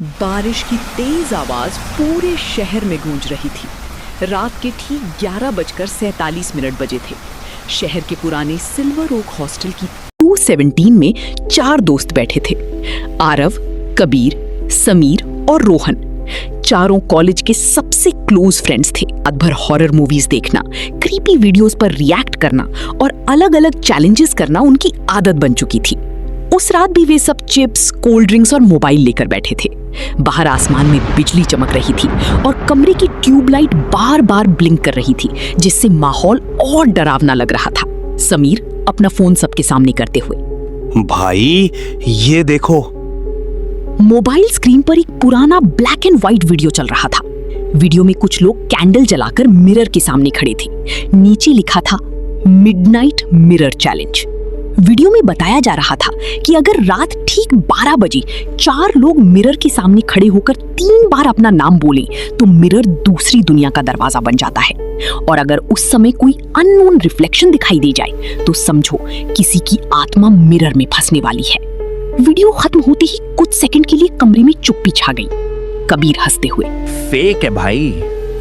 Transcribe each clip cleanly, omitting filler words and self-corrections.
बारिश की तेज आवाज पूरे शहर में गूंज रही थी। रात के ठीक 11:47 बजे थे। शहर के पुराने सिल्वर ओक हॉस्टल की 217 में 4 दोस्त बैठे थे। आरव, कबीर, समीर और रोहन। चारों कॉलेज के सबसे क्लोज फ्रेंड्स थे। रात भर हॉरर मूवीज देखना, क्रीपी वीडियोस पर रिएक्ट करना और अलग-अलग चैलेंजेस करना उनकी आदत बन चुकी थी। उस रात भी वे सब चिप्स, कोल्ड ड्रिंक्स और मोबाइल लेकर बैठे थे। बाहर आसमान में बिजली चमक रही थी और कमरे की ट्यूबलाइट बार-बार ब्लिंक कर रही थी, जिससे माहौल और डरावना लग रहा था। समीर अपना फोन सबके सामने करते हुए, भाई ये देखो। मोबाइल स्क्रीन पर एक पुराना ब्लैक एंड व्हाइट वीडियो चल रहा था। वीडियो में कुछ लोग कैंडल जलाकर मिरर के सामने खड़े थे। नीचे लिखा था मिडनाइट मिरर चैलेंज। वीडियो में बताया जा रहा था कि अगर रात ठीक 12 बजे 4 लोग मिरर के सामने खड़े होकर 3 बार अपना नाम बोलें तो मिरर दूसरी दुनिया का दरवाजा बन जाता है। और अगर उस समय कोई अननोन रिफ्लेक्शन दिखाई दे जाए तो समझो किसी की आत्मा मिरर में फंसने वाली है। वीडियो खत्म होते ही कुछ सेकंड के लिए कमरे में चुप्पी छा गई। कबीर हंसते हुए, फेक है भाई,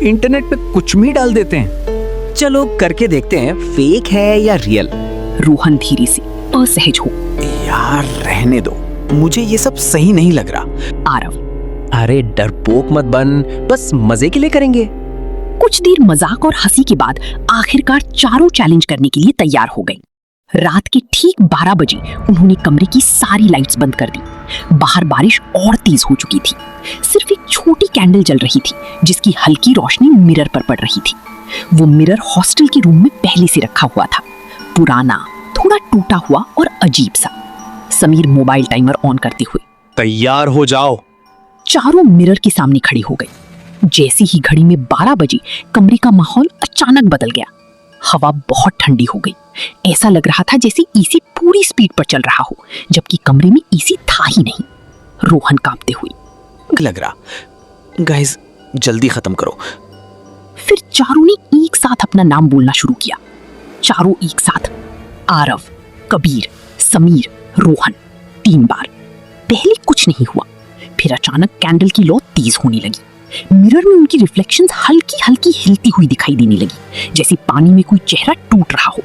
इंटरनेट पे कुछ भी डाल देते हैं। चलो करके देखते हैं फेक है या रियल। रोहन धीरे से असहज हो, यार रहने दो, मुझे ये सब सही नहीं लग रहा। आरव, अरे डरपोक मत बन, बस मजे के लिए करेंगे। कुछ देर मजाक और हंसी के बाद आखिरकार चारों चैलेंज करने के लिए तैयार हो गए। रात के ठीक 12 बजे उन्होंने कमरे की सारी लाइट्स बंद कर दी। बाहर बारिश और तेज हो चुकी थी। सिर्फ एक छोटी कैंडल जल रही थी, जिसकी हल्की रोशनी मिरर पर पड़ रही थी। वो मिरर हॉस्टल के रूम में पहले से रखा हुआ था, पुराना, थोड़ा टूटा हुआ और अजीब सा। समीर मोबाइल टाइमर ऑन करते हुए, तैयार हो जाओ। चारों मिरर के सामने खड़ी हो गई। जैसे ही घड़ी में 12 बजे कमरे का माहौल अचानक बदल गया। हवा बहुत ठंडी हो गई। ऐसा लग रहा था जैसे एसी पूरी स्पीड पर चल रहा हो, जबकि कमरे में एसी था ही नहीं। रोहन कांपते हुए, लग रहा, गाइस जल्दी खत्म करो। फिर चारों ने एक साथ अपना नाम बोलना शुरू किया। चारों एक साथ, आरव, कबीर, समीर, रोहन, 3 बार। पहले कुछ नहीं हुआ, फिर अचानक कैंडल की लौ तेज होने लगी। मिरर में उनकी रिफ्लेक्शंस हल्की हल्की हिलती हुई दिखाई देने लगी, जैसे पानी में कोई चेहरा टूट रहा हो।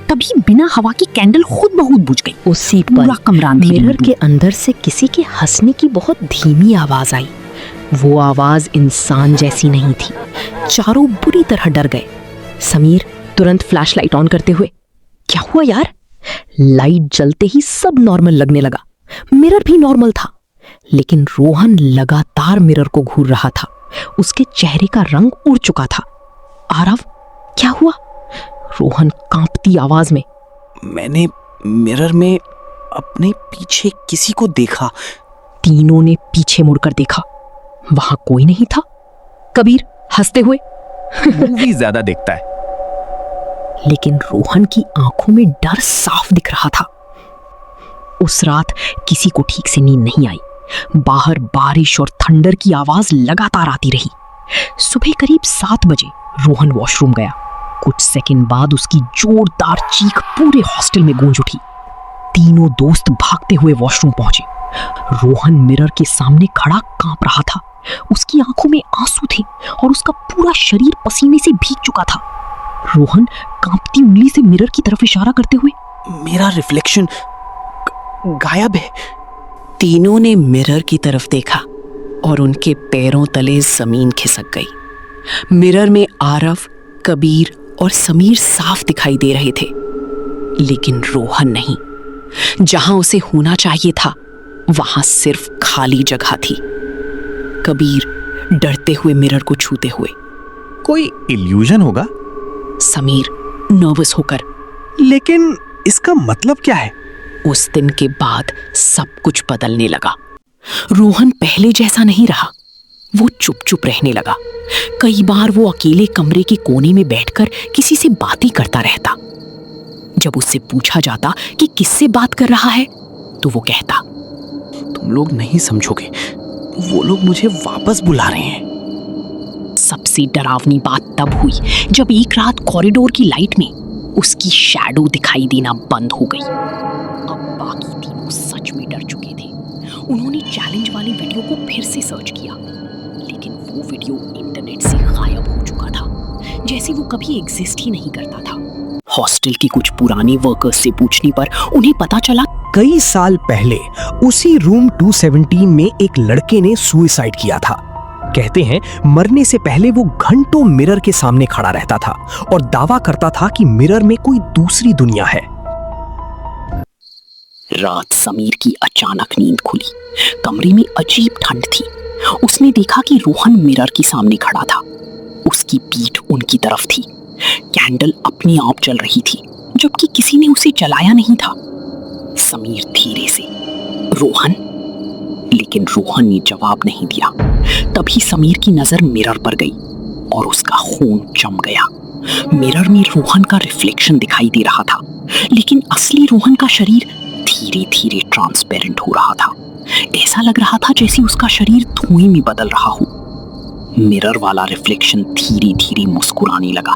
तभी बिना हवा की कैंडल खुद ब खुद बुझ गई। उसी पूरा कमरा मिरर के अंदर से किसी के हंसने की बहुत धीमी आवाज आई। वो आवाज इंसान जैसी नहीं थी। चारों बुरी तरह डर गए। समीर तुरंत फ्लैशलाइट ऑन करते हुए, क्या हुआ यार? लाइट जलते ही सब नॉर्मल लगने लगा। मिरर भी नॉर्मल था, लेकिन रोहन लगातार मिरर को घूर रहा था। उसके चेहरे का रंग उड़ चुका था। आरव, क्या हुआ? रोहन कांपती आवाज में, मैंने मिरर में अपने पीछे किसी को देखा। तीनों ने पीछे मुड़कर देखा, वहां कोई नहीं था। कबीर हंसते हुए, मूवी ज्यादा देखता है। लेकिन रोहन की आंखों में डर साफ दिख रहा था। उस रात किसी को ठीक से नींद नहीं आई। बाहर बारिश और थंडर की आवाज लगातार आती रही। सुबह करीब 7 बजे रोहन वॉशरूम गया। कुछ सेकंड बाद उसकी जोरदार चीख पूरे हॉस्टल में गूंज उठी। तीनों दोस्त भागते हुए वॉशरूम पहुंचे। रोहन मिरर के सामने खड़ा कांप रहा था। उसकी आंखों में आंसू थे और उसका पूरा शरीर पसीने से भीग चुका था। रोहन कांपती उंगली से मिरर की तरफ इशारा करते हुए, मेरा रिफ्लेक्शन गायब है। तीनों ने मिरर की तरफ देखा और उनके पैरों तले जमीन खिसक गई। मिरर में आरव, कबीर और समीर साफ दिखाई दे रहे थे, लेकिन रोहन नहीं। जहां उसे होना चाहिए था वहां सिर्फ खाली जगह थी। कबीर डरते हुए मिरर को छूते हुए, कोई इल्यूजन होगा। समीर नर्वस होकर, लेकिन इसका मतलब क्या है? उस दिन के बाद सब कुछ बदलने लगा। रोहन पहले जैसा नहीं रहा। वो चुप चुप रहने लगा। कई बार वो अकेले कमरे के कोने में बैठकर किसी से बातें करता रहता। जब उससे पूछा जाता कि किससे बात कर रहा है तो वो कहता, तुम लोग नहीं समझोगे, वो लोग मुझे वापस बुला रहे हैं। सबसे डरावनी बात तब हुई जब एक रात कॉरिडोर की लाइट में उसकी शैडो दिखाई देना बंद हो गई। अब बाकी तीनों सच में डर चुके थे। उन्होंने चैलेंज वाली वीडियो को फिर से सर्च किया, लेकिन वो वीडियो इंटरनेट से गायब हो चुका था, जैसे वो कभी एग्जिस्ट ही नहीं करता था। हॉस्टल की कुछ पुराने वर्कर्स से पूछने पर उन्हें पता चला कई साल पहले उसी रूम 217 में एक लड़के ने सुसाइड किया था। कहते हैं मरने से पहले वो घंटों मिरर के सामने खड़ा रहता था और दावा करता था कि मिरर में कोई दूसरी दुनिया है। रात समीर की अचानक नींद खुली। कमरे में अजीब ठंड थी। उसने देखा कि रोहन मिरर के सामने खड़ा था। उसकी पीठ उनकी तरफ थी। कैंडल अपने आप जल रही थी, जबकि किसी ने उसे जलाया नहीं था। समीर धीरे से, रोहन, लेकिन रोहन ने जवाब नहीं दिया। तभी समीर की नजर मिरर पर गई और उसका खून जम गया। मिरर में रोहन का रिफ्लेक्शन दिखाई दे रहा था, लेकिन असली रोहन का शरीर धीरे धीरे ट्रांसपेरेंट हो रहा था। ऐसा लग रहा था जैसे उसका शरीर धुएं में बदल रहा हो। मिरर वाला रिफ्लेक्शन धीरे धीरे मुस्कुराने लगा।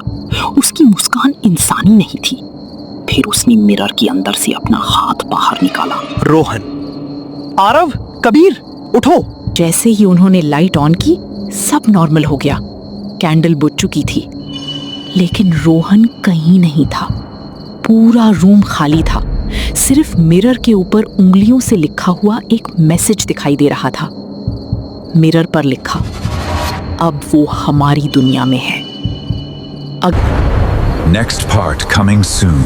उसकी मुस्कान इंसानी नहीं थी। फिर उसने मिरर के अंदर से अपना हाथ बाहर निकाला। रोहन, आरव, कबीर, उठो। जैसे ही उन्होंने लाइट ऑन की, सब नॉर्मल हो गया। कैंडल बुझ चुकी थी, लेकिन रोहन कहीं नहीं था। पूरा रूम खाली था। सिर्फ मिरर के ऊपर उंगलियों से लिखा हुआ एक मैसेज दिखाई दे रहा था। मिरर पर लिखा, अब वो हमारी दुनिया में है। Next part coming soon.